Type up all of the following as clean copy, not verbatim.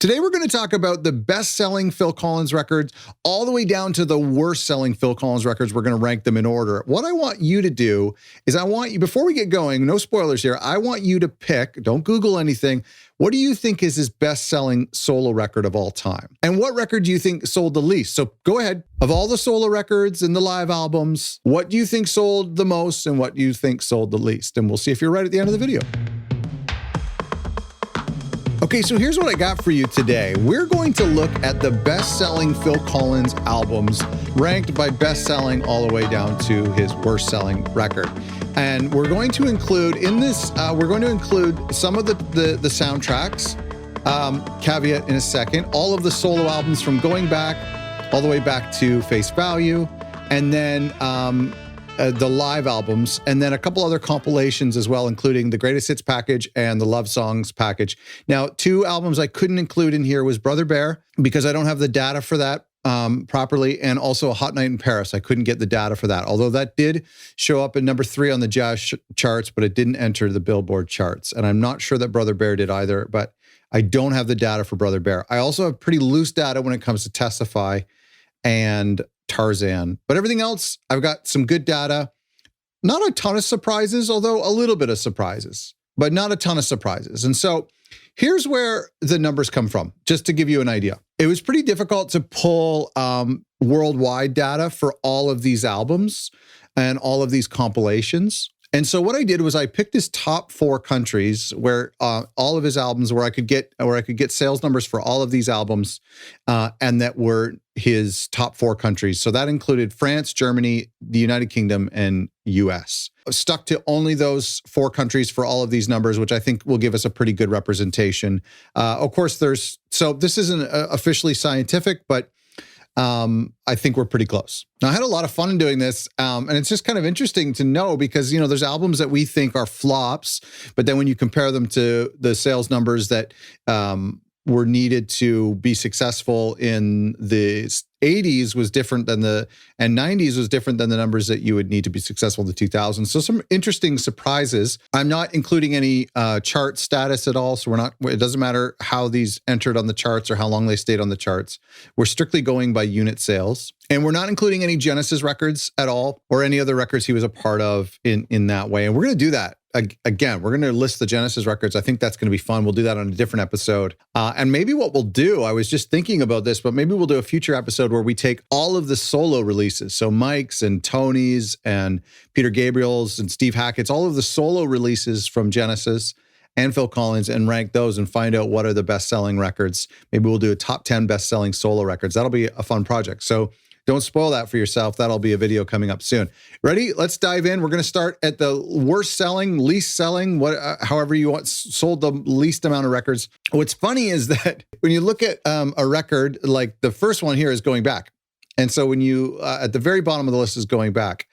Today, we're going to talk about the best-selling Phil Collins records all the way down to the worst-selling Phil Collins records. We're going to rank them in order. What I want you to do is I want you, before we get going, no spoilers here, I want you to pick, don't Google anything, what do you think is his best-selling solo record of all time? And what record do you think sold the least? So go ahead. Of all the solo records and the live albums, what do you think sold the most and what do you think sold the least? And we'll see if you're right at the end of the video. Okay, so here's what I got for you today. We're going to look at the best-selling Phil Collins albums, ranked by best-selling all the way down to his worst-selling record. And we're going to include in this, we're going to include some of the soundtracks, caveat in a second, all of the solo albums from Going Back all the way back to Face Value, and then the live albums, and then a couple other compilations as well, including the Greatest Hits package and the Love Songs package. Now, two albums I couldn't include in here was Brother Bear, because I don't have the data for that properly, and also A Hot Night in Paris. I couldn't get the data for that, although that did show up at number 3 on the jazz charts, but it didn't enter the Billboard charts. And I'm not sure that Brother Bear did either, but I don't have the data for Brother Bear. I also have pretty loose data when it comes to Testify and Tarzan, but everything else, I've got some good data. Not a ton of surprises, although a little bit of surprises, but not a ton of surprises. And so here's where the numbers come from, just to give you an idea. It was pretty difficult to pull worldwide data for all of these albums and all of these compilations. And so what I did was I picked his top 4 countries where all of his albums, where I could get sales numbers for all of these albums, and that were his top 4 countries. So that included France, Germany, the United Kingdom, and US. Stuck to only those 4 countries for all of these numbers, which I think will give us a pretty good representation. Of course, so this isn't officially scientific, but I think we're pretty close. Now, I had a lot of fun in doing this, and it's just kind of interesting to know because, you know, there's albums that we think are flops, but then when you compare them to the sales numbers that were needed to be successful in the 80s was different than and 90s was different than the numbers that you would need to be successful in the 2000s. So some interesting surprises. I'm not including any chart status at all. So it doesn't matter how these entered on the charts or how long they stayed on the charts. We're strictly going by unit sales. And we're not including any Genesis records at all or any other records he was a part of in that way. And we're going to do that. Again, we're going to list the Genesis records. I think that's going to be fun. We'll do that on a different episode. And maybe what we'll do, I was just thinking about this, but maybe we'll do a future episode where we take all of the solo releases. So Mike's and Tony's and Peter Gabriel's and Steve Hackett's, all of the solo releases from Genesis and Phil Collins, and rank those and find out what are the best-selling records. Maybe we'll do a top 10 best-selling solo records. That'll be a fun project. So don't spoil that for yourself. That'll be a video coming up soon. Ready? Let's dive in. We're going to start at the worst selling, least selling, however you want, sold the least amount of records. What's funny is that when you look at a record, like the first one here is Going Back. And so when you, at the very bottom of the list is Going Back.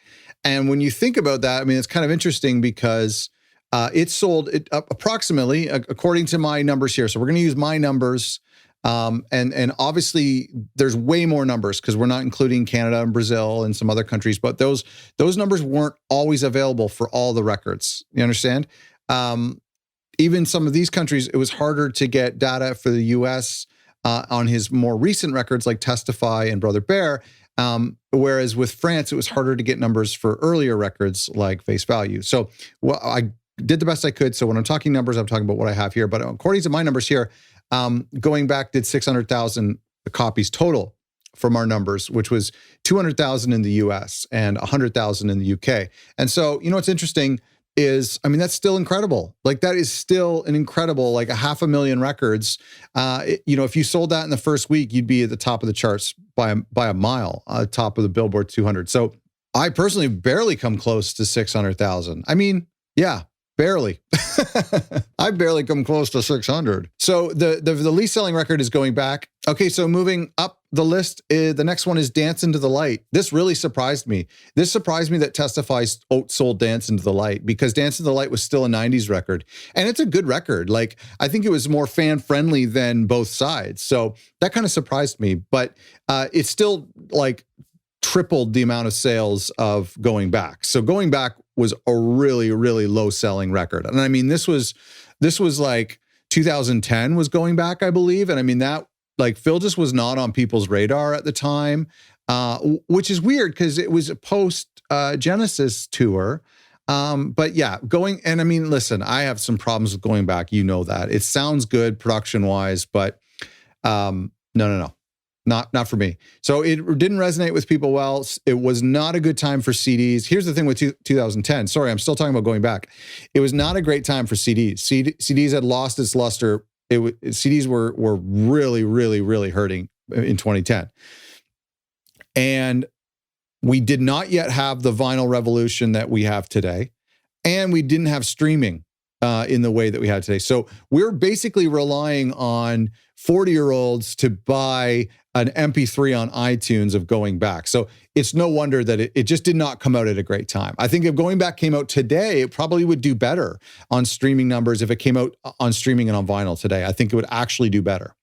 And when you think about that, I mean, it's kind of interesting because it sold approximately, according to my numbers here. So we're going to use my numbers. And obviously there's way more numbers because we're not including Canada and Brazil and some other countries, but those numbers weren't always available for all the records. You understand? Even some of these countries, it was harder to get data for the US on his more recent records like Testify and Brother Bear. Whereas with France, it was harder to get numbers for earlier records like Face Value. So I did the best I could. So when I'm talking numbers, I'm talking about what I have here. But according to my numbers here, Going Back did 600,000 copies total from our numbers, which was 200,000 in the US and 100,000 in the UK. And so, you know, what's interesting is, I mean, that's still incredible. Like that is still an incredible, like 500,000 records. You know, if you sold that in the first week, you'd be at the top of the charts by a mile, top of the Billboard 200. So I personally barely come close to 600,000. I mean, yeah, barely. I barely come close to 600. So the least selling record is Going Back. Okay, so moving up the list, the next one is Dance Into the Light. This really surprised me. This surprised me that Testify sold Dance Into the Light because Dance Into the Light was still a 90s record. And it's a good record. Like, I think it was more fan-friendly than Both Sides. So that kind of surprised me. But it's still like tripled the amount of sales of Going Back. So Going Back was a really, really low selling record. And I mean, this was like 2010 was Going Back, I believe. And I mean, that like Phil just was not on people's radar at the time, which is weird because it was a post Genesis tour. But yeah, and I mean, listen, I have some problems with Going Back. You know that. It sounds good production wise, but no. Not for me. So it didn't resonate with people well. It was not a good time for CDs. Here's the thing with 2010. Sorry, I'm still talking about Going Back. It was not a great time for CDs. CDs had lost its luster. CDs were really, really, really hurting in 2010. And we did not yet have the vinyl revolution that we have today. And we didn't have streaming in the way that we had today. So we're basically relying on 40-year-olds to buy an MP3 on iTunes of Going Back. So it's no wonder that it just did not come out at a great time. I think if Going Back came out today, it probably would do better on streaming numbers if it came out on streaming and on vinyl today. I think it would actually do better.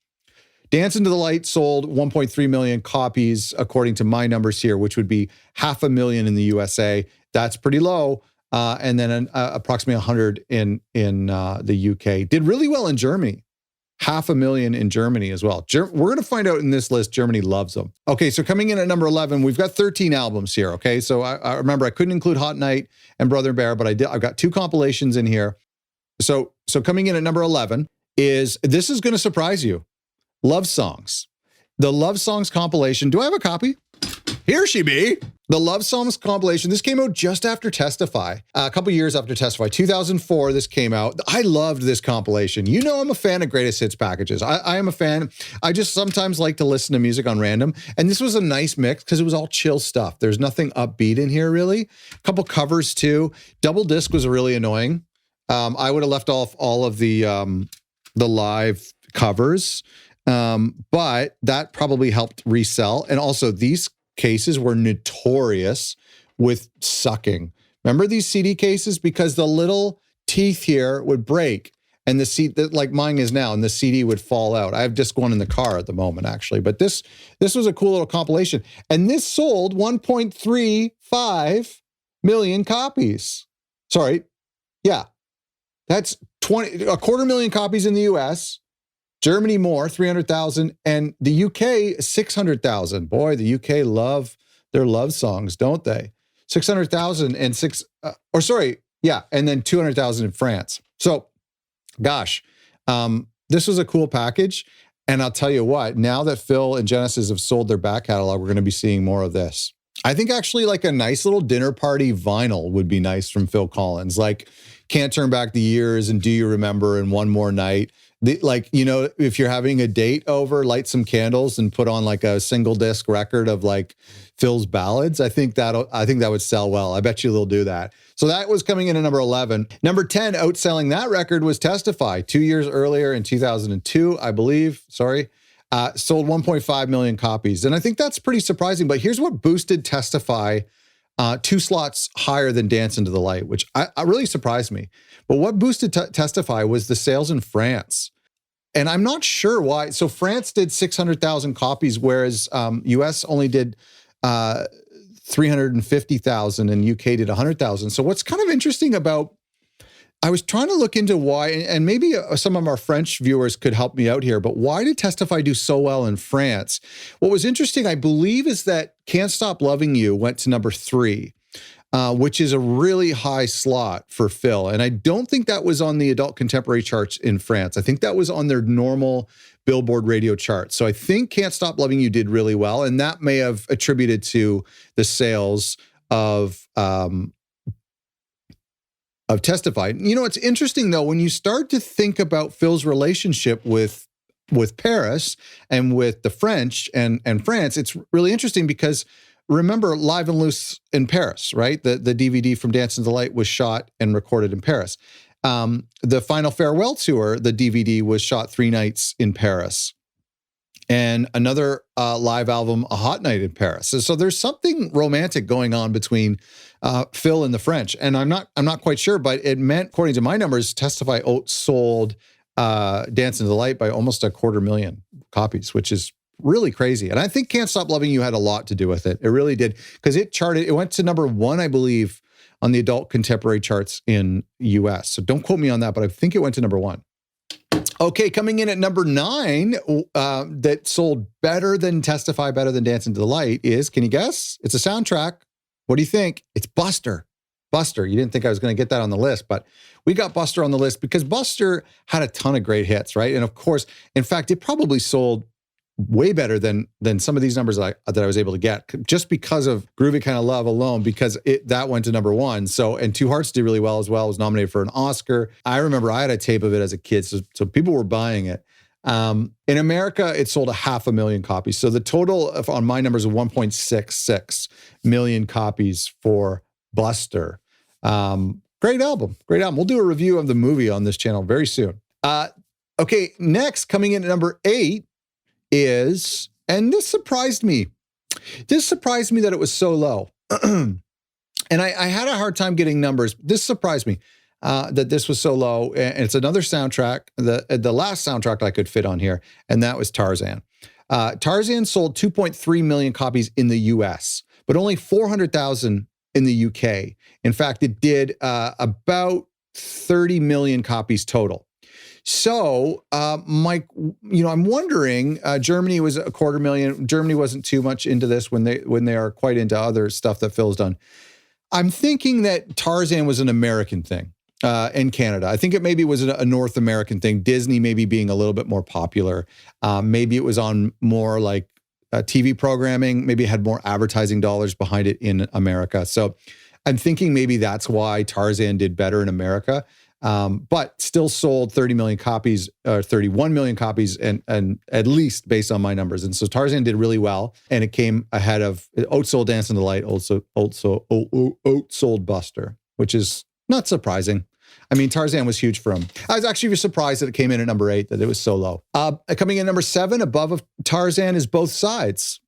Dance Into the Light sold 1.3 million copies, according to my numbers here, which would be 500,000 in the USA. That's pretty low. And then approximately 100 in the UK. Did really well in Germany. 500,000 in Germany as well. We're going to find out in this list, Germany loves them. Okay, so coming in at number 11, we've got 13 albums here, okay? So I remember I couldn't include Hot Night and Brother Bear, but I've got 2 compilations in here. So coming in at number 11 this is going to surprise you. Love Songs. The Love Songs compilation. Do I have a copy? Here she be. The Love Songs compilation. This came out just after Testify, a couple years after Testify. 2004, this came out. I loved this compilation. You know I'm a fan of greatest hits packages. I am a fan. I just sometimes like to listen to music on random. And this was a nice mix because it was all chill stuff. There's nothing upbeat in here, really. A couple covers, too. Double disc was really annoying. I would have left off all of the live covers. But that probably helped resell. And also these cases were notorious with sucking. Remember these CD cases? Because the little teeth here would break and the seat that like mine is now, and the CD would fall out. I have disc one in the car at the moment, actually. But this was a cool little compilation. And this sold 1.35 million copies. Sorry. Yeah. That's 250,000 copies in the US. Germany more, 300,000, and the UK, 600,000. Boy, the UK love their love songs, don't they? 600,000 and and then 200,000 in France. So, gosh, this was a cool package. And I'll tell you what, now that Phil and Genesis have sold their back catalog, we're going to be seeing more of this. I think actually like a nice little dinner party vinyl would be nice from Phil Collins. Like Can't Turn Back the Years and Do You Remember and One More Night. If you're having a date over, light some candles and put on like a single disc record of like Phil's ballads. I think that would sell well. I bet you they'll do that. So that was coming in at number 11. Number 10, outselling that record was Testify. 2 years earlier in 2002, I believe. Sold 1.5 million copies. And I think that's pretty surprising. But here's what boosted Testify 2 slots higher than Dance Into the Light, which I really surprised me. But what boosted Testify was the sales in France. And I'm not sure why. So France did 600,000 copies, whereas US only did 350,000 and UK did 100,000. So what's kind of interesting about, I was trying to look into why, and maybe some of our French viewers could help me out here, but why did Testify do so well in France? What was interesting, I believe, is that Can't Stop Loving You went to number 3, which is a really high slot for Phil. And I don't think that was on the adult contemporary charts in France. I think that was on their normal Billboard radio chart. So I think Can't Stop Loving You did really well, and that may have attributed to the sales of Testify. You know, it's interesting though, when you start to think about Phil's relationship with Paris and with the French and France, it's really interesting because remember Live and Loose in Paris, right? The DVD from Dance Into the Light was shot and recorded in Paris. The Final Farewell Tour, the DVD was shot 3 nights in Paris. And another live album, A Hot Night in Paris. So there's something romantic going on between Phil and the French. And I'm not quite sure, but it meant, according to my numbers, Testify outsold Dance Into the Light by almost 250,000 copies, which is really crazy. And I think Can't Stop Loving You had a lot to do with it. It really did. Because it went to number 1, I believe, on the adult contemporary charts in US. So don't quote me on that, but I think it went to number 1. Okay, coming in at number 9, that sold better than Testify, better than Dance into the Light is, can you guess? It's a soundtrack. What do you think? It's Buster. Buster. You didn't think I was going to get that on the list, but we got Buster on the list because Buster had a ton of great hits, right? And of course, in fact, it probably sold way better than some of these numbers that I was able to get just because of Groovy Kind of Love alone, because that went to number 1. So, and Two Hearts did really well as well. It was nominated for an Oscar. I remember I had a tape of it as a kid, so people were buying it. In America, it sold 500,000 copies. So the total on my numbers is 1.66 million copies for Buster. Great album. We'll do a review of the movie on this channel very soon. Okay, next, coming in at number 8 is, and this surprised me that it was so low. And I had a hard time getting numbers. This surprised me that this was so low. And it's another soundtrack, the last soundtrack I could fit on here, and that was Tarzan. Tarzan sold 2.3 million copies in the US, but only 400,000 in the UK. In fact, it did about 30 million copies total. So, Mike, I'm wondering, Germany was 250,000. Germany wasn't too much into this when they are quite into other stuff that Phil's done. I'm thinking that Tarzan was an American thing in Canada. I think it maybe was a North American thing. Disney maybe being a little bit more popular. Maybe it was on more like TV programming. Maybe it had more advertising dollars behind it in America. So I'm thinking maybe that's why Tarzan did better in America. But still sold 30 million copies, or 31 million copies, and at least based on my numbers. And so Tarzan did really well, and it came ahead of Outsold Dance in the Light, outsold Buster, which is not surprising. I mean, Tarzan was huge for him. I was actually surprised that it came in at number 8, that it was so low. Coming in number 7, above of Tarzan, is Both Sides.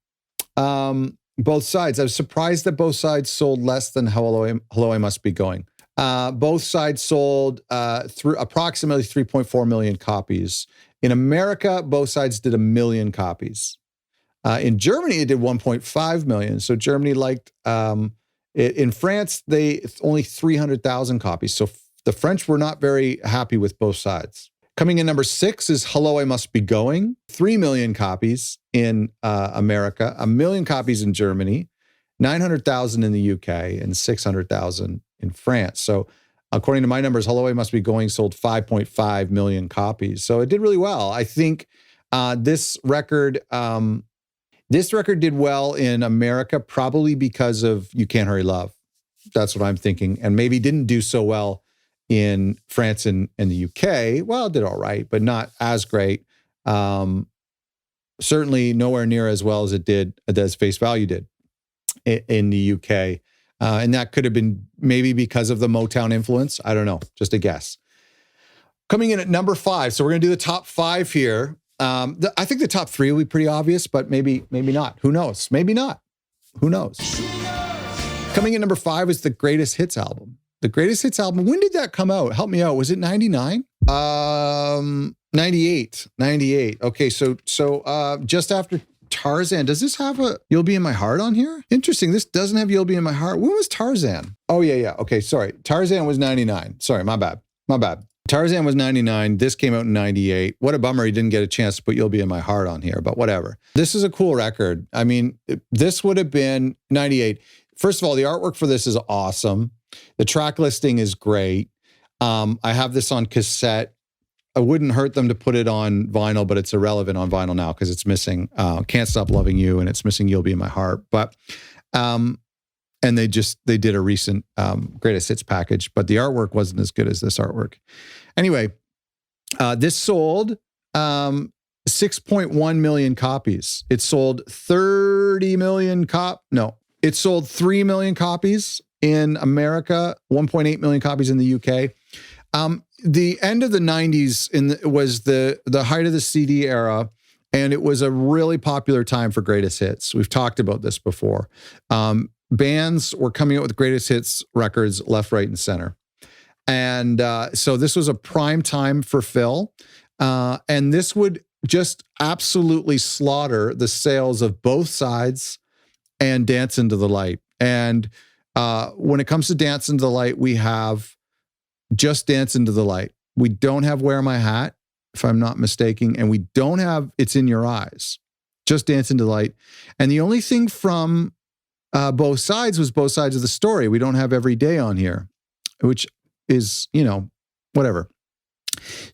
Both Sides. I was surprised that Both Sides sold less than Hello, I Must Be Going. Both Sides sold approximately 3.4 million copies. In America, Both Sides did 1 million copies. In Germany, it did 1.5 million. So Germany liked it. In France, they only 300,000 copies. So the French were not very happy with Both Sides. Coming in number 6 is Hello, I Must Be Going. 3 million copies in America, 1 million copies in Germany, 900,000 in the UK, and 600,000 in France. So according to my numbers, Hello, I Must Be Going sold 5.5 million copies. So it did really well. I think this record did well in America, probably because of You Can't Hurry Love. That's what I'm thinking. And maybe didn't do so well in France and the UK. Well, it did all right, but not as great. Certainly nowhere near as well as it did, as Face Value did in the UK. And that could have been maybe because of the Motown influence. I don't know, just a guess. Coming in at number 5. So we're going to do the top 5 here. I think the top 3 will be pretty obvious, but maybe not. Who knows? Maybe not. Who knows? Coming in number 5 is the Greatest Hits album. The Greatest Hits album. When did that come out? Help me out. Was it 99? 98. Okay, so just after Tarzan. Does this have a You'll Be in My Heart on here? Interesting. This doesn't have You'll Be in My Heart. When was Tarzan? Oh, yeah. Okay, sorry. Tarzan was 99. Sorry, my bad. Tarzan was 99. This came out in 98. What a bummer he didn't get a chance to put You'll Be in My Heart on here, but whatever. This is a cool record. I mean, this would have been 98. First of all, the artwork for this is awesome. The track listing is great. I have this on cassette. It wouldn't hurt them to put it on vinyl, but it's irrelevant on vinyl now because it's missing Can't Stop Loving You and it's missing You'll Be in My Heart. But and they did a recent Greatest Hits package, but the artwork wasn't as good as this artwork. Anyway, this sold 6.1 million copies. It sold 30 million it sold 3 million copies in America, 1.8 million copies in the UK. The end of the 90s was the height of the CD era, and it was a really popular time for greatest hits. We've talked about this before. Bands were coming out with greatest hits records left, right, and center. And so this was a prime time for Phil. And this would just absolutely slaughter the sales of Both Sides and Dance into the Light. And when it comes to Dance into the Light, we have just Dance into the Light. We don't have Wear My Hat. if I'm not mistaken. And we don't have It's in Your Eyes, just Dance into the Light. And the only thing from Both Sides was Both Sides of the Story. We don't have Every Day on here, which is, whatever.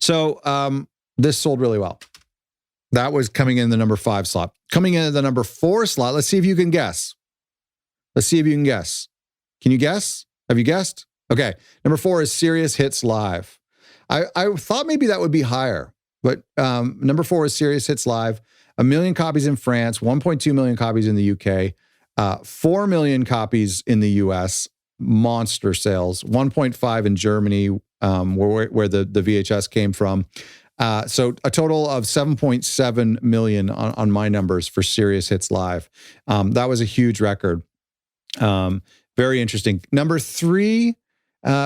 So this sold really well. That was coming in the number 5 slot. Coming in at the number 4 slot, let's see if you can guess. Let's see if you can guess. Can you guess? Have you guessed? Okay. Number 4 is Serious Hits Live. I thought maybe that would be higher, but number 4 is Serious Hits Live. 1 million copies in France, 1.2 million copies in the UK, 4 million copies in the US, monster sales, 1.5 in Germany, where the VHS came from. So a total of 7.7 million on my numbers for Serious Hits Live. That was a huge record. Very interesting. Number 3,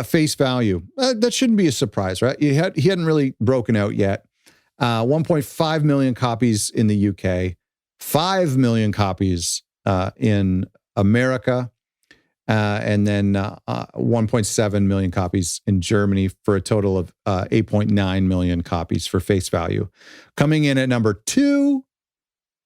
Face Value. That shouldn't be a surprise, right? He hadn't really broken out yet. 1.5 million copies in the UK, 5 million copies in America, and then 1.7 million copies in Germany for a total of 8.9 million copies for Face Value. Coming in at number 2,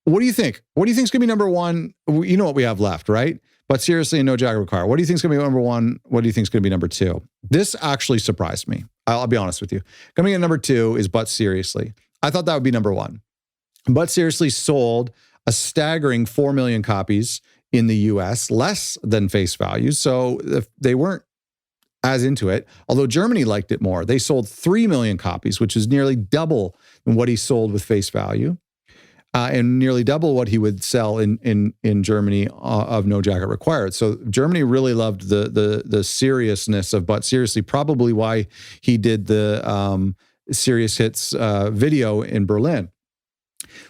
what do you think? What do you think is going to be number 1? You know what we have left, right? But Seriously, No Jacket Required. What do you think is going to be number 1? What do you think is going to be number 2? This actually surprised me. I'll be honest with you. Coming in at number 2 is But Seriously. I thought that would be number 1. But Seriously sold a staggering 4 million copies in the US, less than Face Value. So they weren't as into it, although Germany liked it more. They sold 3 million copies, which is nearly double than what he sold with Face Value, and nearly double what he would sell in Germany of No Jacket Required. So Germany really loved the seriousness of But Seriously, probably why he did the Serious Hits video in Berlin.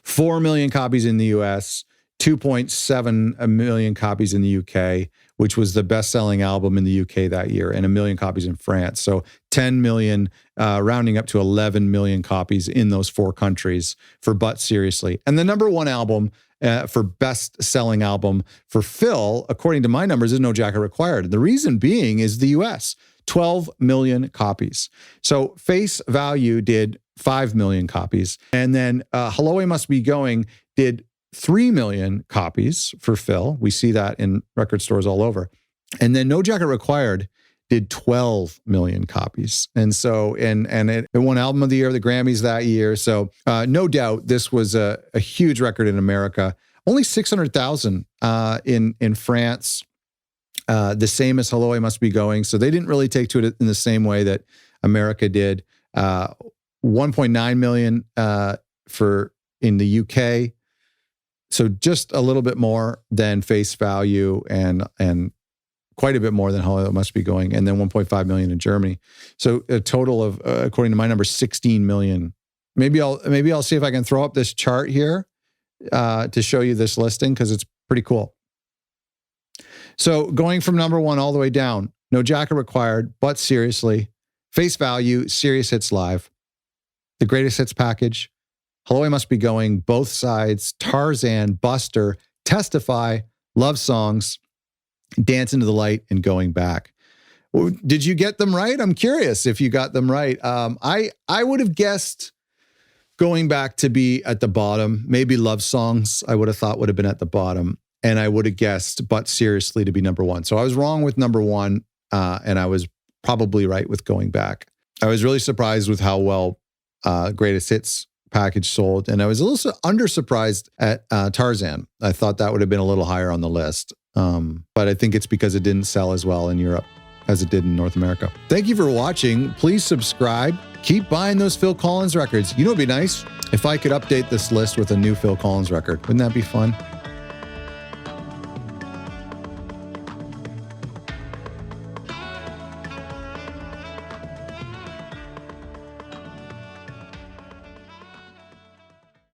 4 million copies in the US, 2.7 million copies in the UK, which was the best-selling album in the UK that year, and 1 million copies in France. So 10 million, rounding up to 11 million copies in those 4 countries for But Seriously. And the number 1 album for best-selling album for Phil, according to my numbers, is No Jacket Required. The reason being is the US, 12 million copies. So Face Value did 5 million copies. And then Hello, I Must Be Going did 3 million copies for Phil. We see that in record stores all over. And then No Jacket Required did 12 million copies. And so, and it won Album of the Year at the Grammys that year. So no doubt this was a huge record in America. Only 600,000 in France, the same as Hello, I Must Be Going. So they didn't really take to it in the same way that America did. 1.9 million in the UK. So just a little bit more than Face Value and quite a bit more than Hello, I Must Be Going, and then 1.5 million in Germany. So a total of, according to my numbers, 16 million. Maybe I'll see if I can throw up this chart here to show you this listing, because it's pretty cool. So going from number 1 all the way down, No Jacket Required, But Seriously, Face Value, Serious Hits Live, the Greatest Hits Package, Hello, I Must Be Going, Both Sides, Tarzan, Buster, Testify, Love Songs, Dance into the Light, and Going Back. Did you get them right? I'm curious if you got them right. I would have guessed Going Back to be at the bottom. Maybe Love Songs I would have thought would have been at the bottom. And I would have guessed But Seriously to be number 1. So I was wrong with number 1, and I was probably right with Going Back. I was really surprised with how well Greatest Hits package sold, and I was a little under surprised at Tarzan. I thought that would have been a little higher on the list, but I think it's because it didn't sell as well in Europe as it did in North America. Thank you for watching. Please subscribe. Keep buying those Phil Collins records. You know, it'd be nice if I could update this list with a new Phil Collins record. Wouldn't that be fun?